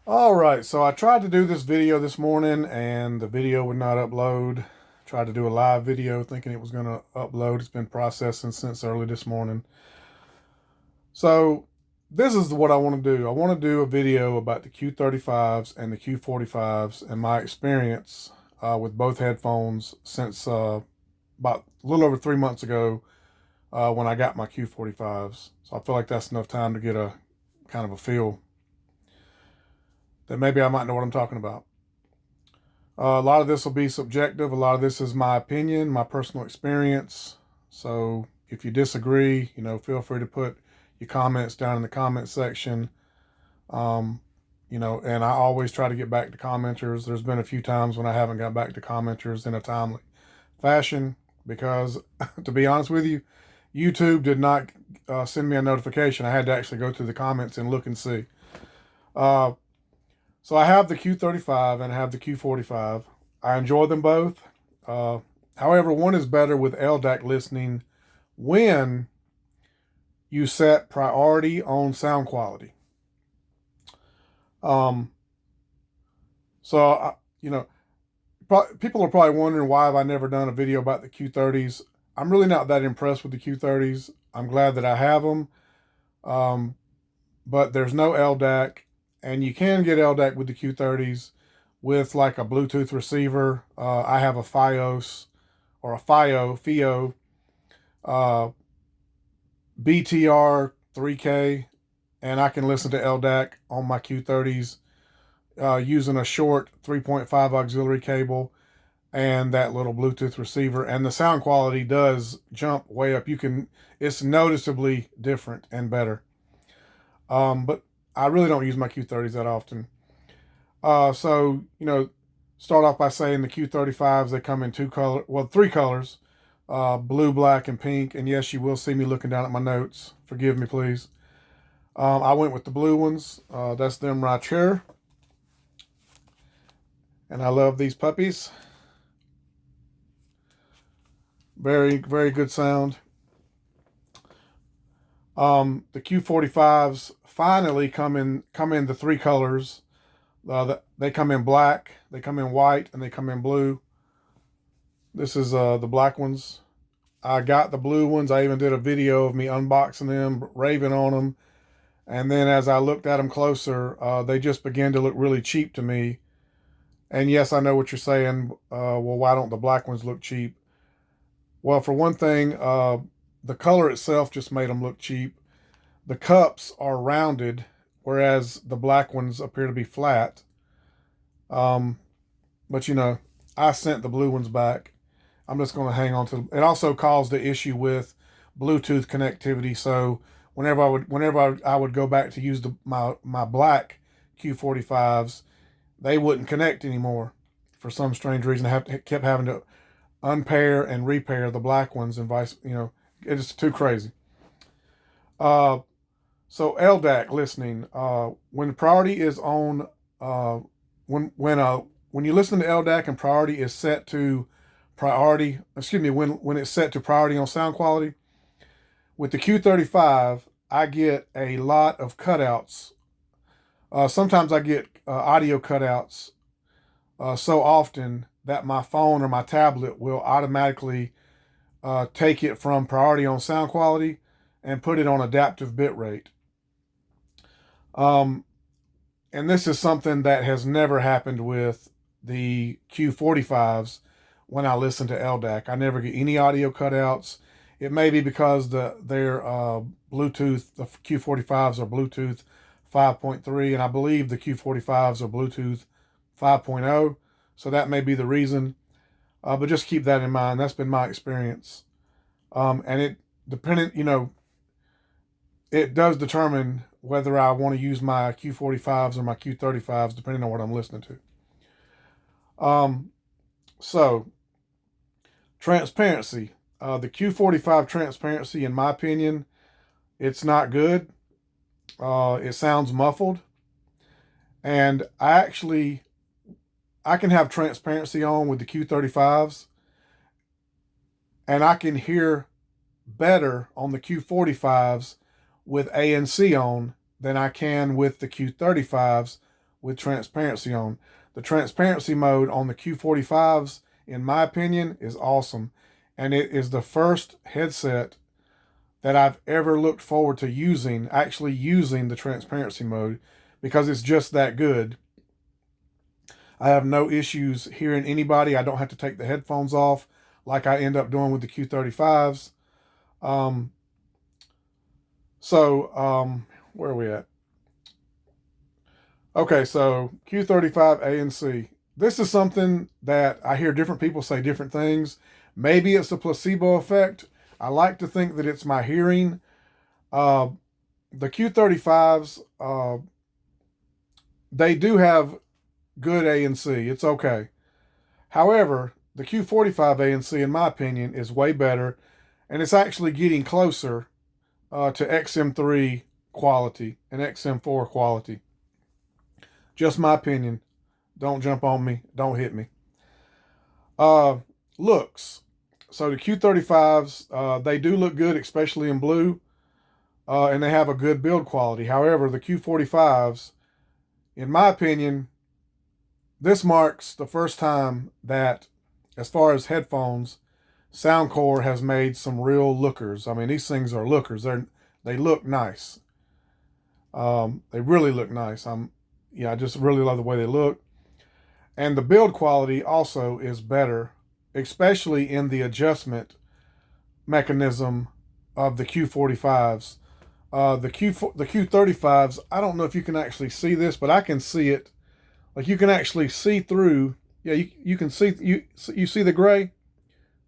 All right, so I tried to do this video this morning and the video would not upload. Tried to do a live video thinking it was going to upload. It's been processing since early this morning. So this is what I want to do. I want to do a video about the Q35s and the Q45s and my experience with both headphones since about a little over 3 months ago when I got my Q45s. So I feel like that's enough time to get a kind of a feel that maybe I might know what I'm talking about. A lot of this will be subjective. A lot of this is my opinion, my personal experience. So if you disagree, feel free to put your comments down in the comment section. Um, and I always try to get back to commenters. There's been a few times when I haven't got back to commenters in a timely fashion because, to be honest with you, YouTube did not send me a notification. I had to actually go through the comments and look and see. Uh, So I have the Q35 and I have the Q45. I enjoy them both. Uh, However, one is better with LDAC listening when you set priority on sound quality. Um, so, people are probably wondering why have I never done a video about the Q30s. I'm really not that impressed with the Q30s. I'm glad that I have them. Um, but there's no LDAC, and you can get LDAC with the Q30s with like a Bluetooth receiver. I have a FiOS or a FiO uh, BTR 3K, and I can listen to LDAC on my Q30s using a short 3.5 auxiliary cable and that little Bluetooth receiver. And the sound quality does jump way up. It's noticeably different and better. But I really don't use my Q30s that often. So, start off by saying the Q35s, they come in three colors, blue, black, and pink. And yes, you will see me looking down at my notes. Forgive me, please. I went with the blue ones. That's them right here. And I love these puppies. Very, very good sound. The Q45s finally come in the three colors. They come in black, they come in white, and they come in blue. This is the black ones. I got the blue ones. I even did a video of me unboxing them, raving on them. And then as I looked at them closer, they just began to look really cheap to me. And yes, I know what you're saying. Well, why don't the black ones look cheap? Well, for one thing, the color itself just made them look cheap. The cups are rounded, whereas the black ones appear to be flat. Um, but I sent the blue ones back. I'm just going to hang on to. It also caused the issue with Bluetooth connectivity. So whenever I would go back to use my black Q45s, they wouldn't connect anymore for some strange reason. Kept having to unpair and repair the black ones and vice. It's too crazy. Uh, so LDAC listening. When priority is on. When you listen to LDAC and priority is set to priority, excuse me, when it's set to priority on sound quality, with the Q35, I get a lot of cutouts. Sometimes I get audio cutouts so often that my phone or my tablet will automatically take it from priority on sound quality and put it on adaptive bitrate. Um, and this is something that has never happened with the Q45s when I listen to LDAC. I never get any audio cutouts. It may be because their Bluetooth, the Q45s are Bluetooth 5.3, and I believe the Q45s are Bluetooth 5.0. So that may be the reason. But just keep that in mind. That's been my experience. And it does determine whether I want to use my Q45s or my Q35s, depending on what I'm listening to. So, transparency. The Q45 transparency, in my opinion, it's not good. It sounds muffled. And I can have transparency on with the Q35s, and I can hear better on the Q45s with ANC on than I can with the Q35s with transparency on. The transparency mode on the Q45s, in my opinion, is awesome. And it is the first headset that I've ever looked forward to actually using the transparency mode, because it's just that good. I have no issues hearing anybody. I don't have to take the headphones off like I end up doing with the Q35s. Um, where are we at? Okay, so Q35A and C. This is something that I hear different people say different things. Maybe it's a placebo effect. I like to think that it's my hearing. The Q35s, they do have good A and C. It's okay. However, the Q45A and C, in my opinion, is way better, and it's actually getting closer to XM3 quality and XM4 quality. Just my opinion. Don't jump on me. Don't hit me. Looks. So the Q35s, they do look good, especially in blue, and they have a good build quality. However, the Q45s, in my opinion, this marks the first time that, as far as headphones, Soundcore has made some real lookers. I mean, these things are lookers. They look nice. They really look nice. I just really love the way they look. And the build quality also is better, especially in the adjustment mechanism of the Q45s. The Q35s, I don't know if you can actually see this, but I can see it. Like, you can actually see through. Yeah, you can see, you see the gray?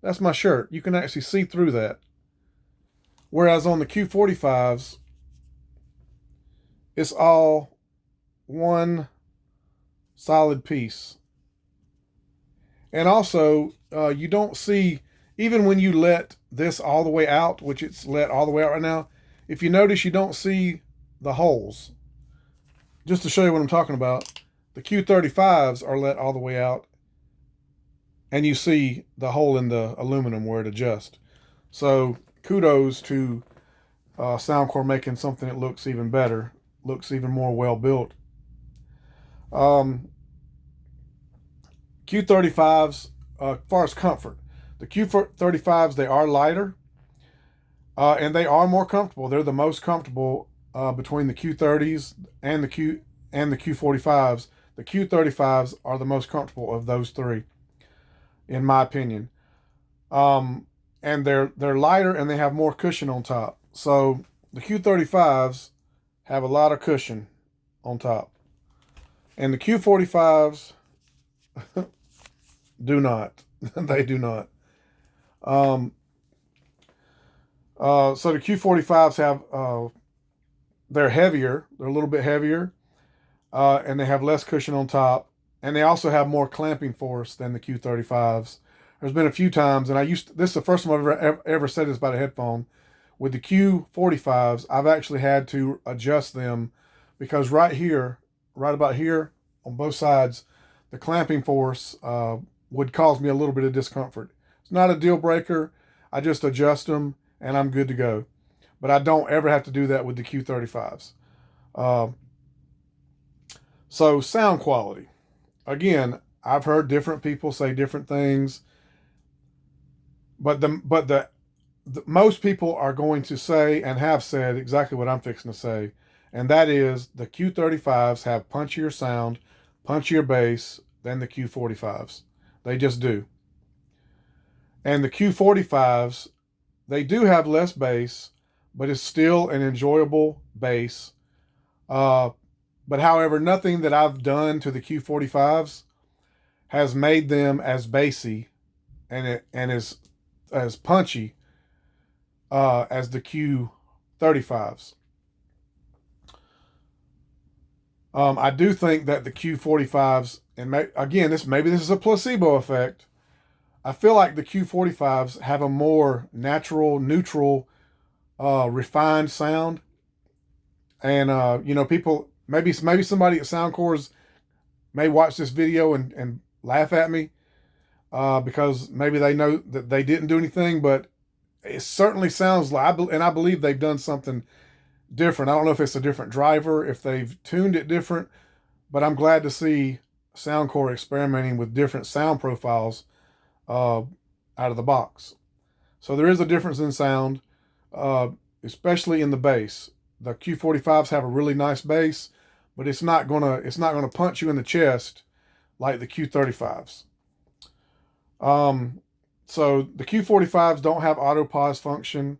That's my shirt. You can actually see through that. Whereas on the Q45s, it's all one solid piece. And also, you don't see, even when you let this all the way out, which it's let all the way out right now, if you notice, you don't see the holes. Just to show you what I'm talking about, the Q35s are let all the way out, and you see the hole in the aluminum where it adjusts. So kudos to Soundcore making something that looks even better, looks even more well built. Q35s, as far as comfort, the Q35s, they are lighter, and they are more comfortable. They're the most comfortable between the Q30s and the Q45s. The Q35s are the most comfortable of those three, in my opinion. And they're lighter, and they have more cushion on top. So the Q35s have a lot of cushion on top, and the Q45s do not. They do not. So the Q45s have they're heavier. They're a little bit heavier, and they have less cushion on top, and they also have more clamping force than the Q35s. There's been a few times, and this is the first time I've ever said this about a headphone. With the Q45s, I've actually had to adjust them, because right here, right about here, on both sides, the clamping force would cause me a little bit of discomfort. It's not a deal breaker. I just adjust them, and I'm good to go. But I don't ever have to do that with the Q35s. So sound quality. Again, I've heard different people say different things, but most people are going to say, and have said, exactly what I'm fixing to say, and that is the Q35s have punchier sound, punchier bass than the Q45s. They just do. And the Q45s, they do have less bass, but it's still an enjoyable bass. But however, nothing that I've done to the Q45s has made them as bassy and as punchy as the Q35s. I do think that the Q45s, and again, maybe this is a placebo effect. I feel like the Q45s have a more natural, neutral, refined sound, and people, maybe somebody at Soundcores may watch this video and laugh at me because maybe they know that they didn't do anything, but it certainly sounds like, and I believe they've done something different. I don't know if it's a different driver, if they've tuned it different, but I'm glad to see Soundcore experimenting with different sound profiles out of the box. So there is a difference in sound, uh, especially in the bass. The Q45s have a really nice bass, but it's not gonna punch you in the chest like the Q35s. Um, so the Q45s don't have auto pause function.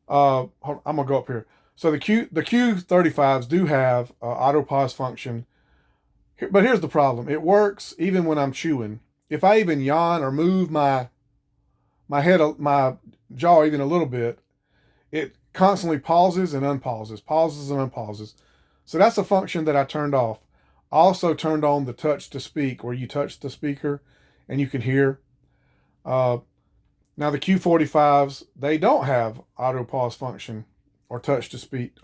I'm gonna go up here. So the Q35s do have auto pause function, but here's the problem: it works even when I'm chewing. If I even yawn or move my jaw even a little bit, it constantly pauses and unpauses, pauses and unpauses. So that's a function that I turned off. I also turned on the touch to speak, where you touch the speaker and you can hear. Uh, Now the Q45s, they don't have auto pause function or touch to speak.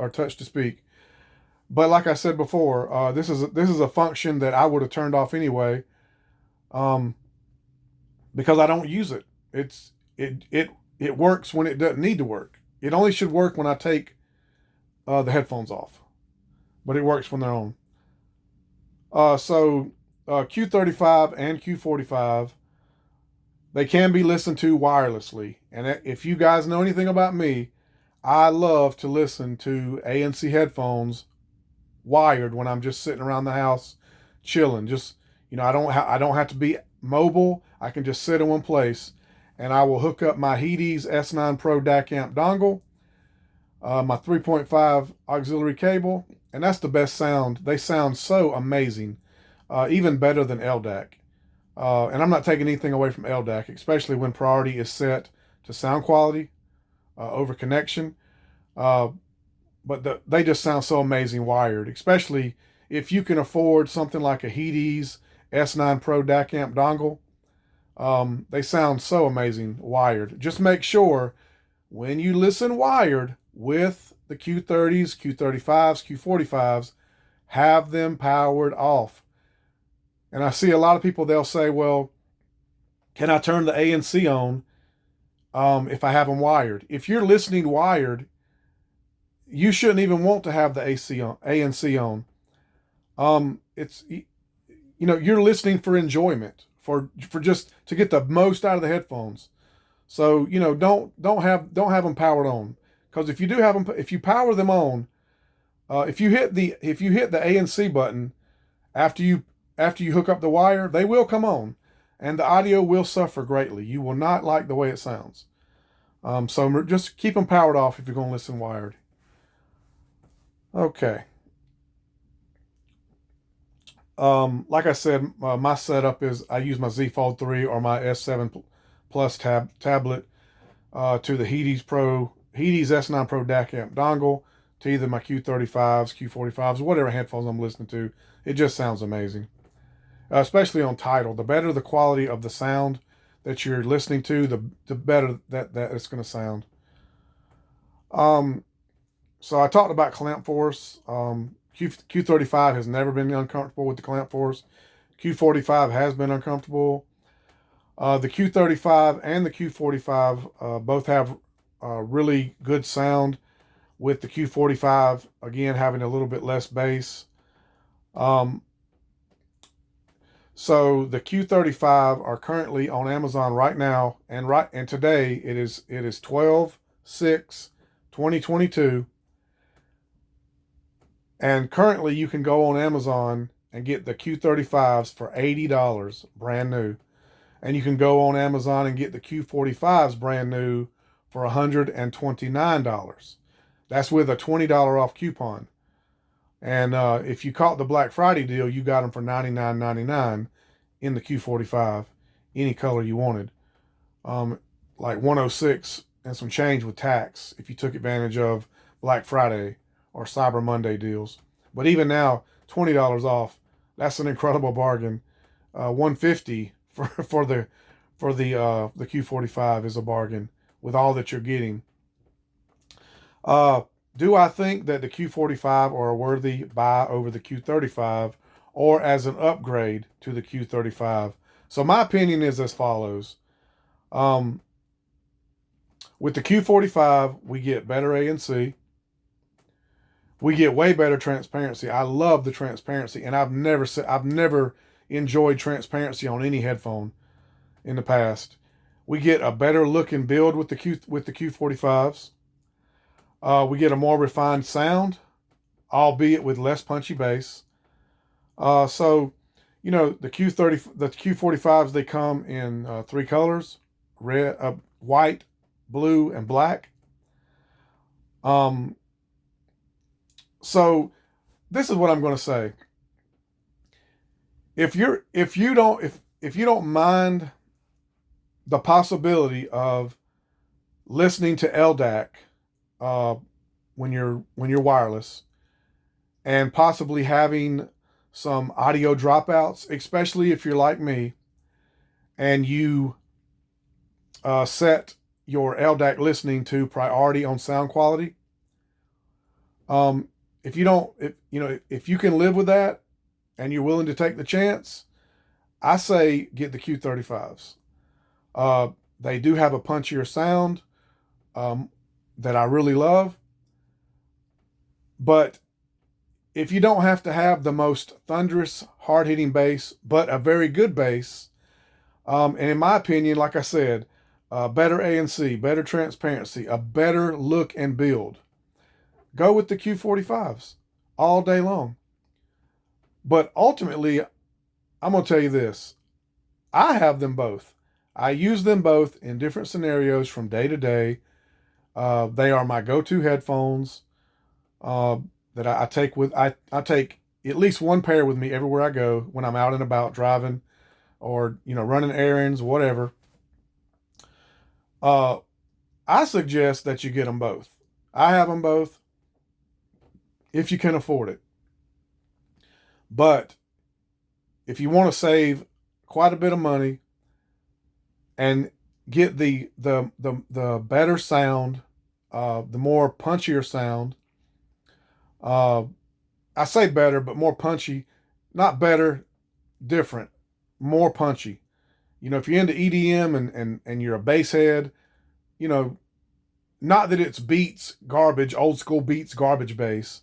But like I said before, this is a function that I would have turned off anyway, um, because I don't use it. It works when it doesn't need to work. It only should work when I take the headphones off, but it works when they're on. So Q35 and Q45, they can be listened to wirelessly. And if you guys know anything about me, I love to listen to ANC headphones wired when I'm just sitting around the house chilling. Just, I don't have to be mobile. I can just sit in one place, and I will hook up my Hedes S9 Pro DAC amp dongle, my 3.5 auxiliary cable, and that's the best sound. They sound so amazing, even better than LDAC. And I'm not taking anything away from LDAC, especially when priority is set to sound quality over connection. Uh, but they just sound so amazing wired, especially if you can afford something like a Hedes S9 Pro DAC amp dongle. They sound so amazing wired. Just make sure when you listen wired with the Q30s, Q35s, Q45s, have them powered off. And I see a lot of people, they'll say, well, can I turn the ANC on if I have them wired? If you're listening wired, you shouldn't even want to have the ANC on. It's you're listening for enjoyment, for just to get the most out of the headphones. So don't have them powered on, because if you power them on, if you hit the ANC button after you hook up the wire, they will come on, and the audio will suffer greatly. You will not like the way it sounds. So just keep them powered off if you're going to listen wired. Okay. Like I said, my setup is I use my Z Fold 3 or my S7 Plus tablet to the Hedes S9 Pro DAC amp dongle, to either my Q35s, Q45s, whatever headphones I'm listening to. It just sounds amazing, especially on Tidal. The better the quality of the sound that you're listening to, the better that it's going to sound. So I talked about clamp force. Q35 has never been uncomfortable with the clamp force. Q45 has been uncomfortable. The Q35 and the Q45 both have really good sound, with the Q45 again having a little bit less bass. So the Q35 are currently on Amazon right now, and today it is 12/6/2022, and currently you can go on Amazon and get the Q35s for $80 brand new, and you can go on Amazon and get the Q45s brand new for $129. That's with a $20 off coupon. And if you caught the Black Friday deal, you got them for $99.99 in the Q45, any color you wanted. Like 106 and some change with tax if you took advantage of Black Friday or Cyber Monday deals. But even now, $20 off, that's an incredible bargain. 150 for the Q45 is a bargain with all that you're getting. Do I think that the Q45 are a worthy buy over the Q35, or as an upgrade to the Q35? So my opinion is as follows. With the Q45, we get better ANC. we get way better transparency. I love the transparency, and I've never enjoyed transparency on any headphone in the past. We get a better look and build with the Q45s. We get a more refined sound, albeit with less punchy bass. So, you know, the Q45s, they come in three colors: red, white, blue, and black. Um, so this is what I'm going to say. If you don't mind the possibility of listening to LDAC uh, when you're wireless, and possibly having some audio dropouts, especially if you're like me and you set your LDAC listening to priority on sound quality. If you don't, if you can live with that and you're willing to take the chance, I say get the Q35s. They do have a punchier sound that I really love. But if you don't have to have the most thunderous, hard-hitting bass, but a very good bass, and in my opinion, like I said, better ANC, better transparency, a better look and build, go with the Q45s all day long. But ultimately, I'm going to tell you this. I have them both. I use them both in different scenarios from day to day. They are my go-to headphones that I take with. I take at least one pair with me everywhere I go when I'm out and about driving or, running errands, whatever. I suggest that you get them both. I have them both if you can afford it. But if you want to save quite a bit of money and get the better sound, the more punchier sound, I say better, but more punchy, not better, different, more punchy. If you're into EDM and you're a bass head, not that it's Beats garbage, old school Beats garbage bass.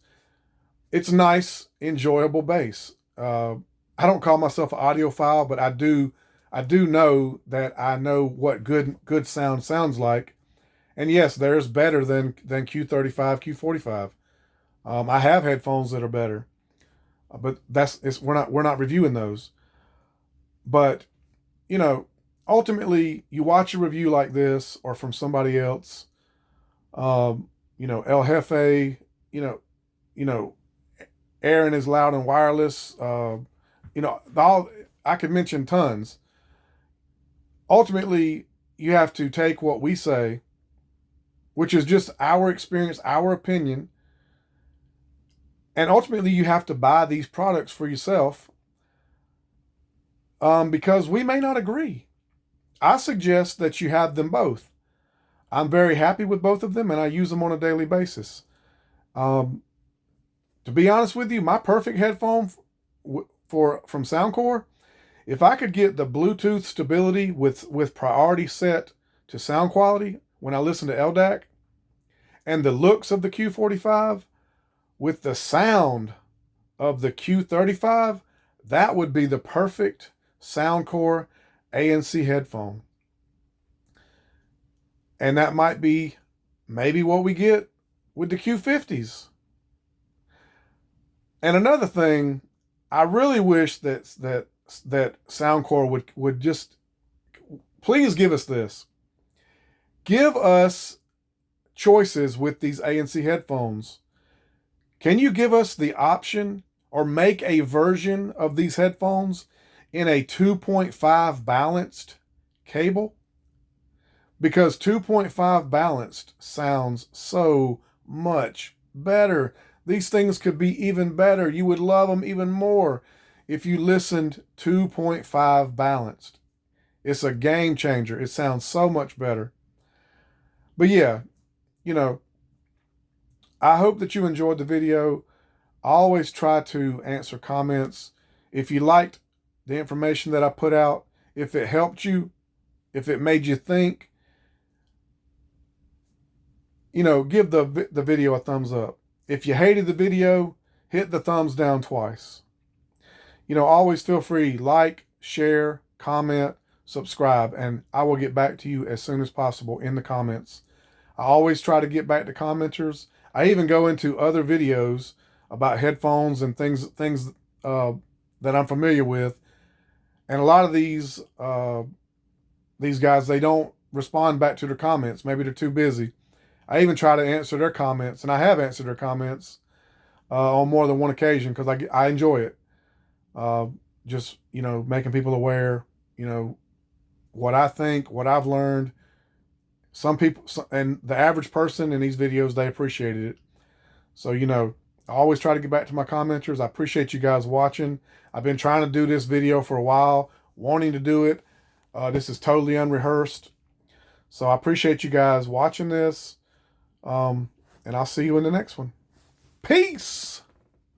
It's nice, enjoyable bass. I don't call myself an audiophile, but I do know that I know what good sound sounds like. And yes, there's better than Q35, Q45. I have headphones that are better, but we're not reviewing those. But ultimately, you watch a review like this or from somebody else. El Jefe, Aaron is loud and wireless. I could mention tons. Ultimately, you have to take what we say, which is just our experience, our opinion, and ultimately you have to buy these products for yourself because we may not agree. I suggest that you have them both. I'm very happy with both of them, and I use them on a daily basis. To be honest with you, my perfect headphone from Soundcore, if I could get the Bluetooth stability with priority set to sound quality when I listen to LDAC, and the looks of the Q45 with the sound of the Q35, that would be the perfect Soundcore ANC headphone. And that might be maybe what we get with the Q50s. And another thing, I really wish that Soundcore would just please give us this. Give us choices with these ANC headphones. Can you give us the option or make a version of these headphones in a 2.5 balanced cable? Because 2.5 balanced sounds so much better. These things could be even better. You would love them even more if you listened 2.5 balanced. It's a game changer. It sounds so much better. But yeah, I hope that you enjoyed the video. I always try to answer comments. If you liked the information that I put out, if it helped you, if it made you think, give the video a thumbs up. If you hated the video, hit the thumbs down twice. You know, always feel free, like, share, comment, subscribe, and I will get back to you as soon as possible in the comments. I always try to get back to commenters. I even go into other videos about headphones and things that I'm familiar with. And a lot of these guys, they don't respond back to their comments. Maybe they're too busy. I even try to answer their comments, and I have answered their comments on more than one occasion because I enjoy it. Just, you know, making people aware, you know, what I think, what I've learned. Some people, and the average person in these videos, they appreciated it. So, you know, I always try to get back to my commenters. I appreciate you guys watching. I've been trying to do this video for a while, wanting to do it. This is totally unrehearsed. So I appreciate you guys watching this. And I'll see you in the next one. Peace!